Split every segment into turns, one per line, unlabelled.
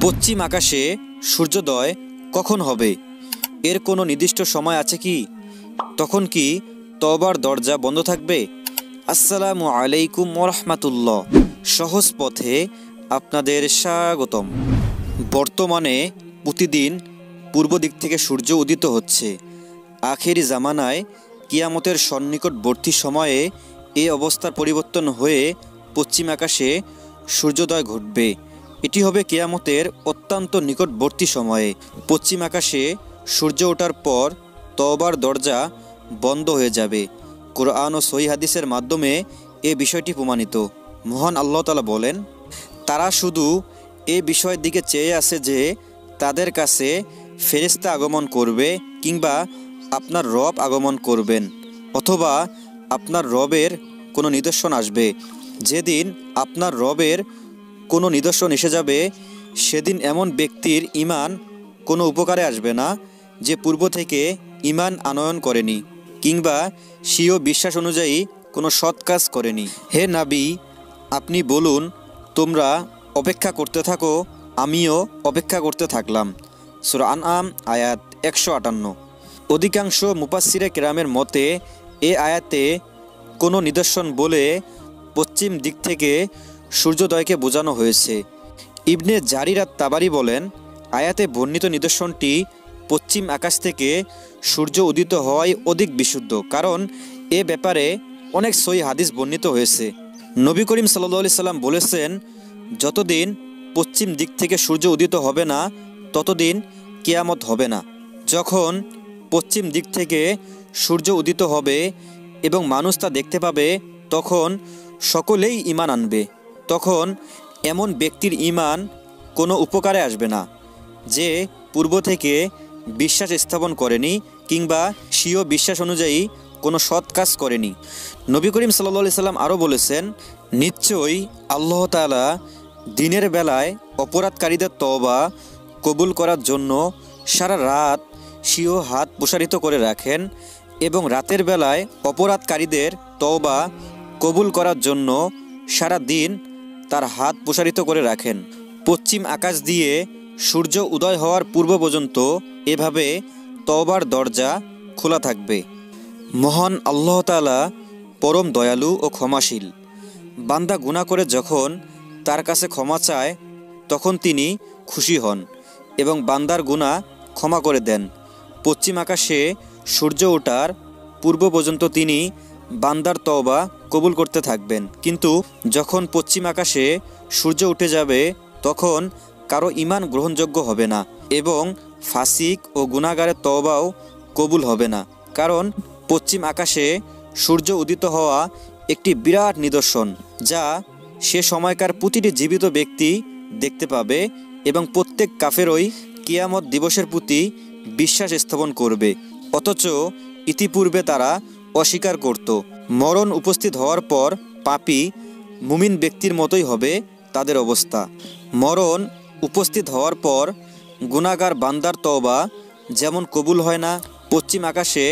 পশ্চিম আকাশে সূর্যোদয় কখন হবে? এর কোনো নির্দিষ্ট সময় আছে কি? তখন কি তওবার দরজা বন্ধ থাকবে? আসসালামু আলাইকুম ওয়া রাহমাতুল্লাহ। সহজ পথে আপনাদের স্বাগতম। বর্তমানে প্রতিদিন পূর্ব দিক থেকে সূর্য উদিত হচ্ছে। আখেরি জামানায় কিয়ামতের সন্নিকটবর্তী সময়ে এই অবস্থার পরিবর্তন হয়ে পশ্চিম আকাশে সূর্যোদয় ঘটবে। এটি হবে কিয়ামতের অত্যন্ত নিকটবর্তী সময়ে। পশ্চিম আকাশে সূর্য ওঠার পর তওবার দরজা বন্ধ হয়ে যাবে। কোরআন ও সহিহ হাদিসের মাধ্যমে এ বিষয়টি প্রমাণিত। মহান আল্লাহ তাআলা বলেন, তারা শুধু এ বিষয়ের দিকে চেয়ে আছে যে তাদের কাছে ফেরেশতা আগমন করবে কিংবা আপনার রব আগমন করবেন, অথবা আপনার রবের কোনো নিদর্শন আসবে। যেদিন আপনার রবের কোনো নিদর্শন এসে যাবে, সেদিন এমন ব্যক্তির ঈমান কোনো উপকারে আসবে না যে পূর্ব থেকে ঈমান আনয়ন করেনি কিংবা স্বীয় বিশ্বাস অনুযায়ী কোনো সৎ কাজ করেনি। হে নবী, আপনি বলুন, তোমরা অপেক্ষা করতে থাকো, আমিও অপেক্ষা করতে থাকলাম। সূরা আনআম আয়াত 158। অধিকাংশ মুফাসসিরে কেরামের মতে এ আয়াতে কোনো নিদর্শন বলে পশ্চিম দিক থেকে সূর্যোদয়কে বোঝানো হয়েছে। ইবনে জারির আত-তাবারি বলেন, আয়াতে বর্ণিত নিদর্শনটি পশ্চিম আকাশ থেকে সূর্য উদিত হওয়াই অধিক বিশুদ্ধ, কারণ এ ব্যাপারে অনেক সহিহ হাদিস বর্ণিত হয়েছে। নবী করিম সাল্লাল্লাহু আলাইহি সাল্লাম বলেছেন, যতদিন পশ্চিম দিক থেকে সূর্য উদিত হবে না ততদিন কিয়ামত হবে না। যখন পশ্চিম দিক থেকে সূর্য উদিত হবে এবং মানুষ তা দেখতে পাবে, তখন সকলেই ঈমান আনবে। তখন এমন ব্যক্তির ঈমান কোনো উপকারে আসবে না যে পূর্ব থেকে বিশ্বাস স্থাপন করেনি কিংবা স্বীয় বিশ্বাস অনুযায়ী কোনো সৎ কাজ করেনি। নবী করিম সাল্লাল্লাহু আলাইহি সাল্লাম আরও বলেছেন, নিশ্চয়ই আল্লাহ তাআলা দিনের বেলায় অপরাধকারীদের তওবা কবুল করার জন্য সারা রাত স্বীয় হাত প্রসারিত করে রাখেন এবং রাতের বেলায় অপরাধকারীদের তওবা কবুল করার জন্য সারা দিন তার হাত প্রসারিত করে রাখেন। পশ্চিম আকাশ দিয়ে সূর্য উদয় হওয়ার পূর্ব পর্যন্ত এভাবে তওবার দরজা খোলা থাকবে। মহান আল্লাহ তাআলা পরম দয়ালু ও ক্ষমাশীল। বান্দা গুনাহ করে যখন তার কাছে ক্ষমা চায়, তখন তিনি খুশি হন এবং বান্দার গুনাহ ক্ষমা করে দেন। পশ্চিম আকাশে সূর্য ওঠার পূর্ব পর্যন্ত তিনি বান্দার তওবা কবুল করতে থাকবেন, কিন্তু যখন পশ্চিম আকাশে সূর্য উঠে যাবে তখন কারো ঈমান গ্রহণযোগ্য হবে না এবং ফাসিক ও গুনাহগারের তওবাও কবুল হবে না, কারণ পশ্চিম আকাশে সূর্য উদিত হওয়া একটি বিরাট নিদর্শন যা সে সময়কার প্রতিটি জীবিত ব্যক্তি দেখতে পাবে এবং প্রত্যেক কাফেরই কিয়ামত দিবসের প্রতি বিশ্বাস স্থাপন করবে। অথচ ইতিপূর্বে তারা অস্বীকার করত। মরণ উপস্থিত হওয়ার পর পাপী মুমিন ব্যক্তির মতোই হবে তাদের অবস্থা। মরণ উপস্থিত হওয়ার পর গুনাহগার বান্দার তওবা যেমন কবুল হয় না, পশ্চিম আকাশে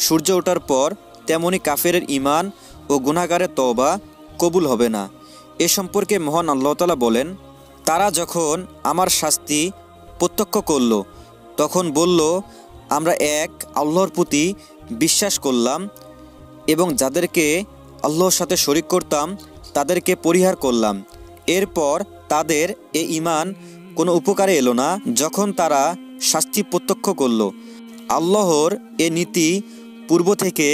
সূর্য ওঠার পর তেমনি কাফেরের ঈমান ও গুনাহগারের তওবা কবুল হবে না। এ সম্পর্কে মহান আল্লাহ তাআলা বলেন, তারা যখন আমার শাস্তি প্রত্যক্ষ করল তখন বলল, আমরা এক আল্লাহর প্রতি বিশ্বাস করলাম এবং যাদেরকে আল্লাহর সাথে শরীক করতাম তাদেরকে পরিহার করলাম। এরপর তাদের এ ঈমান কোনো উপকারে এলো না যখন তারা শাস্তি প্রত্যক্ষ করল। আল্লাহর এ নীতি পূর্ব থেকে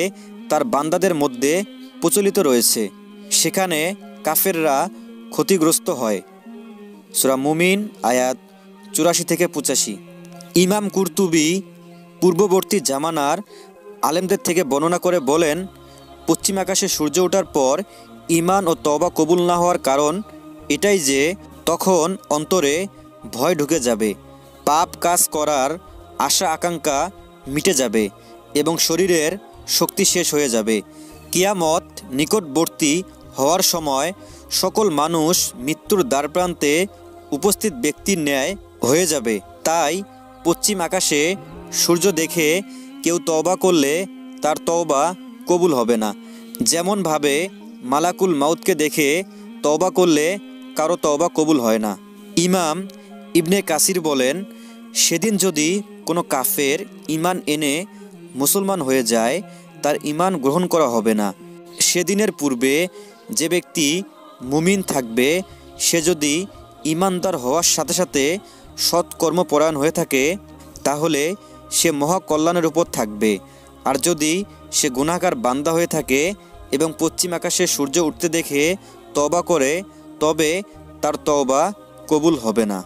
তার বান্দাদের মধ্যে প্রচলিত রয়েছে, সেখানে কাফেররা ক্ষতিগ্রস্ত হয়। সূরা মুমিন আয়াত 84 থেকে 85। ইমাম কুরতুবী পূর্ববর্তী জামানার আলেমদের থেকে বর্ণনা করে বলেন, পশ্চিম আকাশে সূর্য ওঠার পর ঈমান ও তওবা কবুল না হওয়ার কারণ এটাই যে তখন অন্তরে ভয় ঢুকে যাবে, পাপ কাজ করার আশা আকাঙ্ক্ষা মিটে যাবে এবং শরীরের শক্তি শেষ হয়ে যাবে। কিয়ামত নিকটবর্তী হওয়ার সময় সকল মানুষ মৃত্যুর দ্বারপ্রান্তে উপস্থিত ব্যক্তির ন্যায় হয়ে যাবে। তাই পশ্চিম আকাশে সূর্য দেখে কেউ তওবা করলে তার তওবা কবুল হবে না, যেমনভাবে মালাকুল মাউতকে দেখে তওবা করলে কারো তওবা কবুল হয় না। ইমাম ইবনে কাসির বলেন, সেদিন যদি কোনো কাফের ঈমান এনে মুসলমান হয়ে যায়, তার ঈমান গ্রহণ করা হবে না। সেদিনের পূর্বে যে ব্যক্তি মুমিন থাকবে, সে যদি ঈমানদার হওয়ার সাথে সাথে সৎকর্মপরায়ণ হয়ে থাকে, তাহলে সে মহাকল্যাণের উপর থাকবে। আর যদি সে গুনাহগার বান্দা হয়ে থাকে এবং পশ্চিম আকাশে সূর্য উঠতে দেখে তওবা করে, তবে তার তওবা কবুল হবে না।